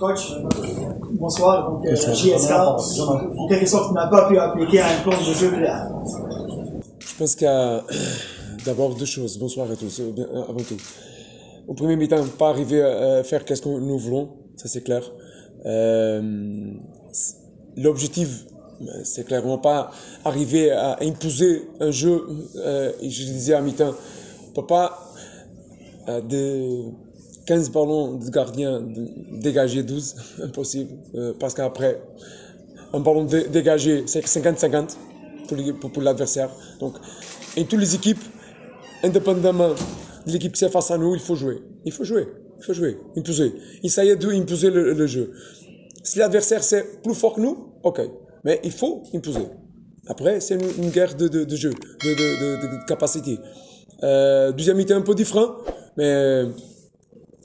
Coach, bonsoir. Donc, JSK, en quelque sorte, n'a pas pu appliquer un plan de jeu clair. Je pense qu'il y a d'abord deux choses. Bonsoir à tous, avant tout. Au premier mi-temps, pas arriver à faire qu'est-ce que nous voulons, ça c'est clair. L'objectif, c'est clairement pas arriver à imposer un jeu. Je disais à mi-temps, on peut pas de 15 ballons de gardien dégager 12, impossible. Parce qu'après, un ballon dégagé, c'est 50-50 pour l'adversaire. Donc, et toutes les équipes, indépendamment de l'équipe qui est face à nous, il faut jouer. Il faut jouer, imposer. Essayer d'imposer le jeu. Si l'adversaire c'est plus fort que nous, ok. Mais il faut imposer. Après, c'est une guerre de jeu, de capacité. Deuxième mi-temps un peu différent, mais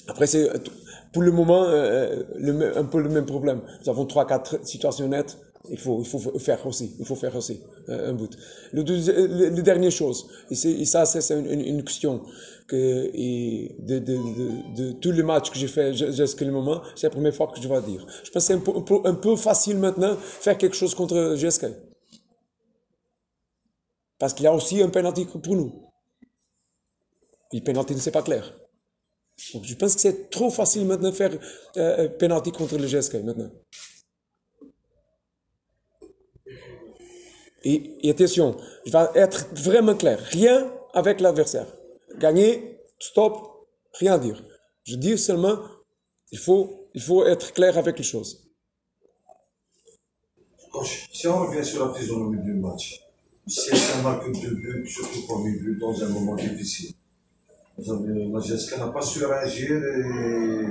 après c'est pour le moment un peu le même problème. Nous avons 3-4 situations nettes. Il faut faire aussi un but. Les dernières choses, et ça c'est une question que de tous les matchs que j'ai fait jusqu'à le moment, c'est la première fois que je vais dire. Je pense que c'est un peu facile maintenant faire quelque chose contre GSK. Parce qu'il y a aussi un penalty pour nous. Et le penalty ne c'est pas clair. Donc je pense que c'est trop facile maintenant de faire penalty contre le GSK maintenant. Et attention, je vais être vraiment clair. Rien avec l'adversaire. Gagner, stop, rien dire. Je dis seulement, il faut être clair avec les choses. Coach, si on revient sur la physionomie du match, si on marque 2 buts, surtout le premier but, dans un moment difficile, la GSK n'a pas su réagir et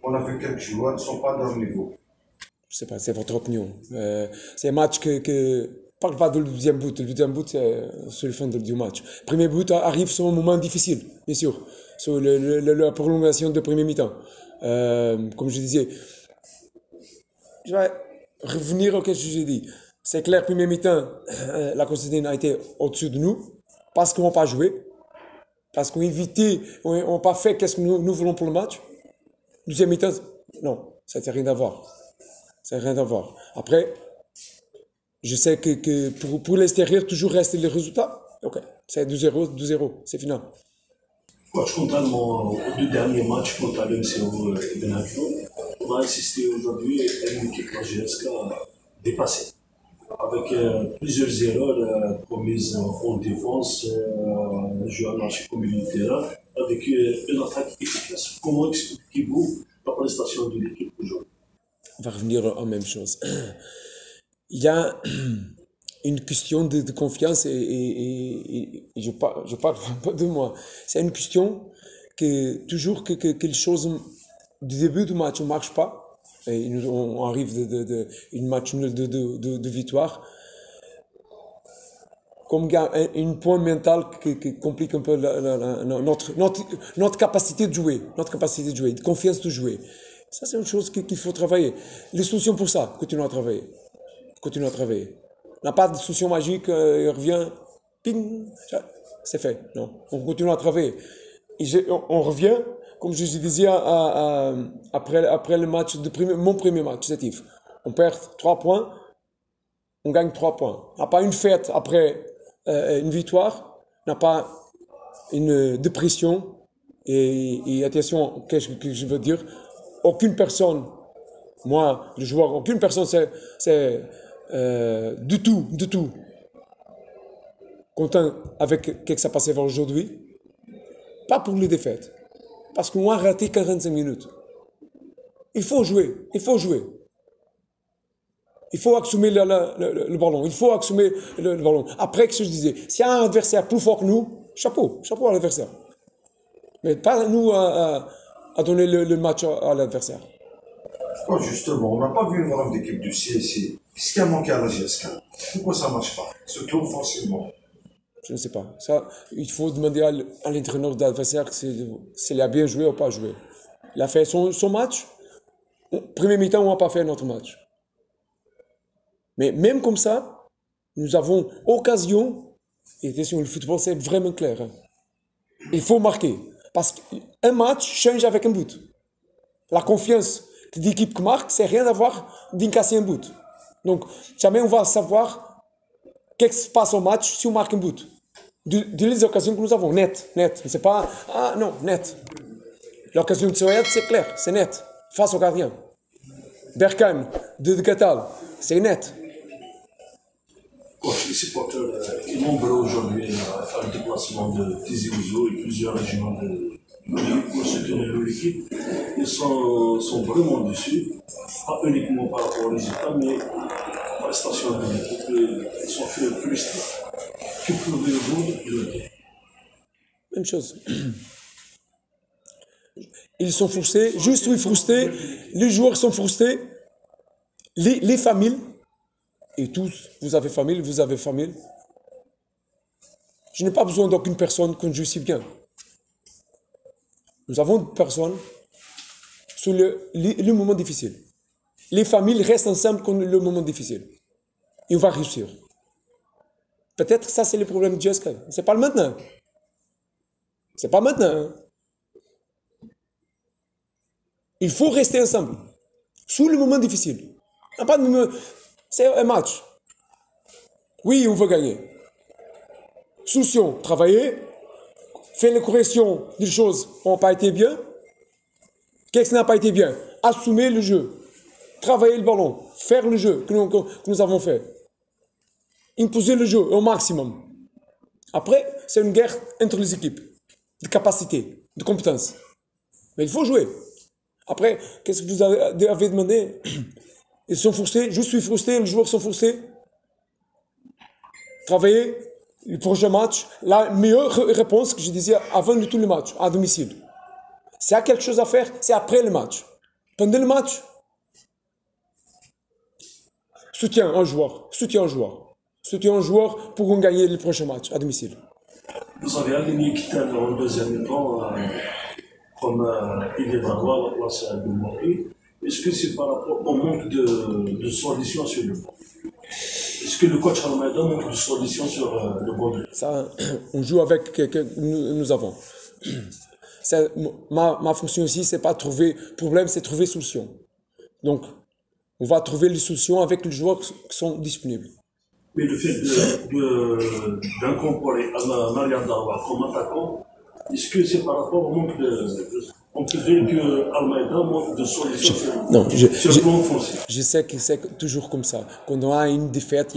on a vu quelques joueurs qui ne sont pas à leur niveau. Je sais pas, c'est votre opinion. C'est un match parle pas du deuxième but. Le deuxième but, c'est le fin du match. Le premier but arrive sur un moment difficile, bien sûr. Sur la prolongation de premier mi-temps. Comme je disais, je vais revenir à ce que j'ai dit. C'est clair, premier mi-temps, la Constantine a été au-dessus de nous, parce qu'on n'a pas joué, parce qu'on évitait, on n'a pas fait qu'est-ce que nous voulons pour le match. Deuxième mi-temps, non, ça n'a rien à voir. Ça n'a rien à voir. Après, je sais que pour l'extérieur, toujours reste les résultats. Ok, c'est 2-0, 2-0, c'est final. Coach, contrairement aux 2 derniers matchs contre l'MCO et Benaglio, on a assisté aujourd'hui à une équipe de GSK dépassée, avec plusieurs erreurs commises en défense, jouant l'archi communautaire, avec une attaque efficace. Comment expliquez-vous la prestation de l'équipe aujourd'hui? On va revenir à la même chose. Il y a une question de confiance et je parle pas de moi. C'est une question que toujours que les choses du début du match ne marchent pas et on arrive une match nul de victoire. Comme il y a un point mental qui complique un peu notre capacité de jouer, de confiance de jouer. Ça, c'est une chose qu'il faut travailler. Les solutions pour ça, continuons à travailler. On n'a pas de solution magique, il revient, ping, c'est fait. Non, on continue à travailler. On revient, comme je disais après le match, mon premier match, c'est on perd 3 points, on gagne 3 points. On n'a pas une fête après une victoire, on n'a pas une dépression. Et attention, qu'est-ce que je veux dire? Aucune personne, moi, le joueur, aucune personne, c'est du tout content avec ce qui s'est passé aujourd'hui. Pas pour les défaites. Parce qu'on a raté 45 minutes. Il faut jouer. Il faut assumer le ballon. Il faut assumer le ballon. Après, ce que je disais, s'il y a un adversaire plus fort que nous, chapeau à l'adversaire. Mais pas nous à donner le match à l'adversaire. Oh, justement, on n'a pas vu une grande équipe du CSC. Qu'est-ce qui a manqué à la GSK? Pourquoi ça ne marche pas? Surtout offensivement. Je ne sais pas. Ça, il faut demander à l'entraîneur de l'adversaire s'il a bien joué ou pas joué. Il a fait son match. Premier mi-temps, on n'a pas fait notre match. Mais même comme ça, nous avons occasion. Et attention, le football, c'est vraiment clair. Hein. Il faut marquer. Parce qu'un match change avec un but. La confiance d'équipe qui marque, c'est rien à voir d'incasser un but. Donc, jamais on va savoir qu'est-ce qui se passe au match si on marque un but. Les occasions que nous avons, net. C'est pas, ah non, net. L'occasion de Soed, c'est clair, c'est net. Face au gardien. Berkane, de Gatal, c'est net. Les supporters sont nombreux aujourd'hui à faire le déplacement de Tizi Ouzou et plusieurs régions de l'Équipe pour soutenir l'équipe. Ils sont vraiment dessus, pas uniquement par rapport aux résultats, mais à la prestation de l'équipe. Ils sont frustrés. Que pouvez-vous leur dire? Même chose. Ils sont frustrés, je suis frustré, les joueurs sont frustrés, les familles, et tous, vous avez famille. Je n'ai pas besoin d'aucune personne quand je suis bien. Nous avons une personne sur le moment difficile. Les familles restent ensemble quand le moment difficile. Et on va réussir. Peut-être ça c'est le problème de Jessica. C'est pas le maintenant. C'est pas maintenant. Hein. Il faut rester ensemble. Sous le moment difficile. C'est un match. Oui, on veut gagner. Solution, travailler, faire les corrections des choses qui n'ont pas été bien. Qu'est-ce qui n'a pas été bien? Assumer le jeu. Travailler le ballon. Faire le jeu que nous avons fait. Imposer le jeu au maximum. Après, c'est une guerre entre les équipes. De capacité, de compétence. Mais il faut jouer. Après, qu'est-ce que vous avez demandé? Ils sont frustrés, je suis frustré, les joueurs sont frustrés. Travailler, le prochain match, la meilleure réponse que je disais avant de tous les matchs, à domicile. S'il y a quelque chose à faire, c'est après le match. Pendant le match, soutien un joueur pour gagner le prochain match à domicile. Vous avez aligné Kittel en deuxième temps, comme il est d'avoir la place à Mbappé. Est-ce que c'est par rapport au manque de solutions sur le banc? Est-ce que le coach Almeida manque de solutions sur le banc? Ça, on joue avec ce que nous avons. Ma fonction ici, c'est pas trouver problème, c'est trouver solution. Donc, on va trouver les solutions avec les joueurs qui sont disponibles. Mais le fait d'incorporer Mariam Dawa comme attaquant, est-ce que c'est par rapport au manque on peut dire que Almeida manque de solutions sur le plan offensif? Je sais que c'est toujours comme ça. Quand on a une défaite,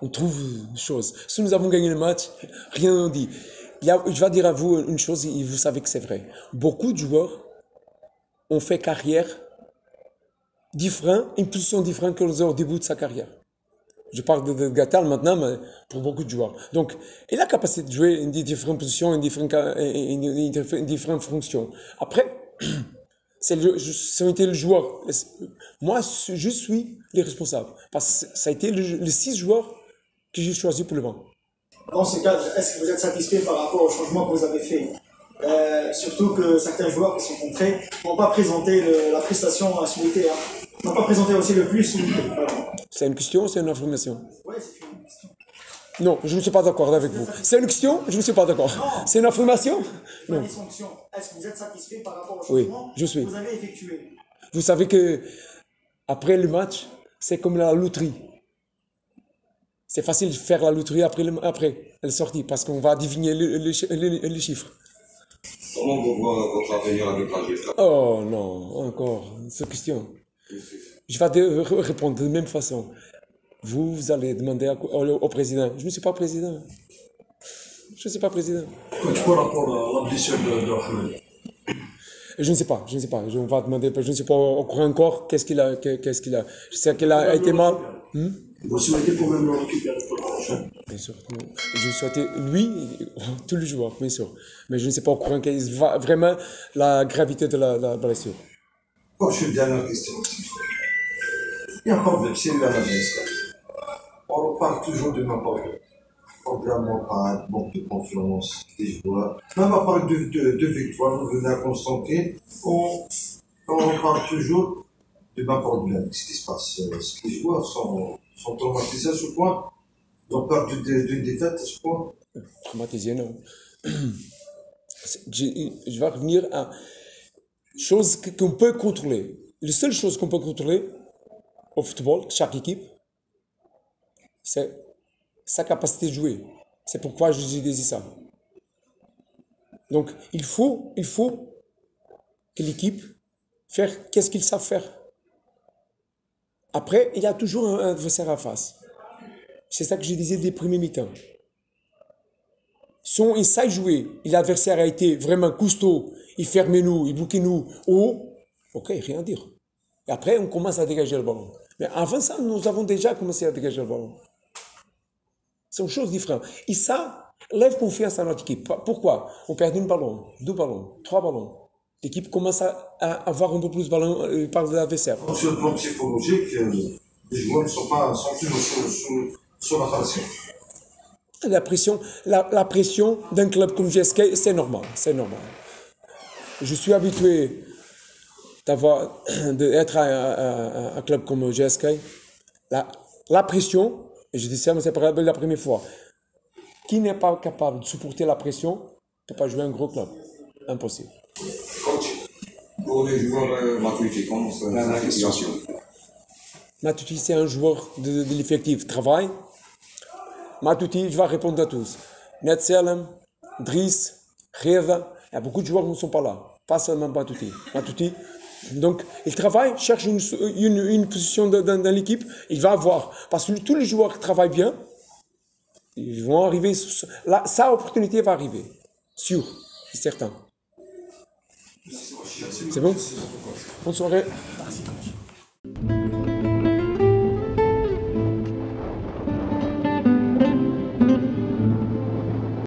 on trouve des choses. Si nous avons gagné le match, rien n'en dit. Je vais dire à vous une chose, et vous savez que c'est vrai. Beaucoup de joueurs ont fait carrière différente, une position différente que au début de sa carrière. Je parle de Gatal maintenant, mais pour beaucoup de joueurs. Donc, il a la capacité de jouer une différentes positions, une différente fonction. Après, c'est le joueur. Moi, je suis le responsable. Parce que ça a été les 6 joueurs que j'ai choisis pour le banc. Dans ce cadre, est-ce que vous êtes satisfait par rapport au changement que vous avez fait? Surtout que certains joueurs qui sont contrés n'ont pas présenté la prestation souhaitée, n'ont pas présenté aussi le plus souhaité. C'est une question ou c'est une information? Oui, c'est une question. Non, je ne suis pas d'accord avec vous. C'est une question, je ne suis pas d'accord. C'est une information? Non. Est-ce que vous êtes satisfait par rapport au changement que vous avez effectué? Vous savez que après le match, c'est comme la loterie. C'est facile de faire la loterie après elle est sortie, parce qu'on va deviner les chiffres. Comment vous voyez votre avenir avec la GFK? Oh non, encore, cette question. Je vais répondre de la même façon. Vous allez demander au président. Je ne suis pas président. Coach, par rapport à la blessure de Ahmed? Je ne sais pas. On va demander, je ne sais pas au courant encore qu'est-ce qu'il a. Je sais qu'il a été mal. Vous souhaitez quand même le récupérer pour le prochain? Bien sûr. Je souhaitais lui, tous les joueurs, bien sûr. Mais je ne sais pas au courant quelle va vraiment la gravité de la blessure. Je suis bien la question. Il y a un problème, c'est lui à la GSK. On parle toujours de ma problème. Problème mental, manque de confiance des joueurs. Même à part de victoire, vous venez à Constantine, on parle toujours de ma problème. Qu'est-ce qui se passe? Est-ce que les joueurs sont traumatisés à ce point? Ils ont peur d'une défaite à ce point? Traumatisés, non. Je vais revenir à chose qu'on peut contrôler. La seule chose qu'on peut contrôler au football, chaque équipe, c'est sa capacité de jouer. C'est pourquoi je disais ça. Donc, il faut que l'équipe fasse qu'est-ce qu'ils savent faire. Après, il y a toujours un adversaire à face. C'est ça que je disais des premiers mi-temps. Si on essaie de jouer, et l'adversaire a été vraiment costaud, il fermait nous, il bloquait nous, ok, rien à dire. Et après, on commence à dégager le ballon. Mais avant ça, nous avons déjà commencé à dégager le ballon. C'est une chose différente. Et ça lève confiance à notre équipe. Pourquoi? On perd un ballon, 2 ballons, 3 ballons. L'équipe commence à avoir un peu plus de ballon par l'adversaire. Sur le plan psychologique, les joueurs ne sont toujours sous la pression. La pression d'un club comme GSK, c'est normal. Je suis habitué d'être à un club comme GSK. La pression, et je dis ça, mais c'est pas la première fois. Qui n'est pas capable de supporter la pression ne peut pas jouer un gros club. Impossible. Coach, pour les joueurs Matuidi, comment c'est la situation? Matuidi, c'est un joueur de l'effectif travail. Matuidi, je vais répondre à tous. Netselem, Driss, Reva, il y a beaucoup de joueurs qui ne sont pas là. Pas seulement Matuidi. Donc, il travaille, cherche une position dans l'équipe, il va avoir. Parce que tous les joueurs qui travaillent bien, ils vont arriver. Sa opportunité va arriver. Sûr, c'est certain. C'est bon? Bonne soirée. Merci, coach.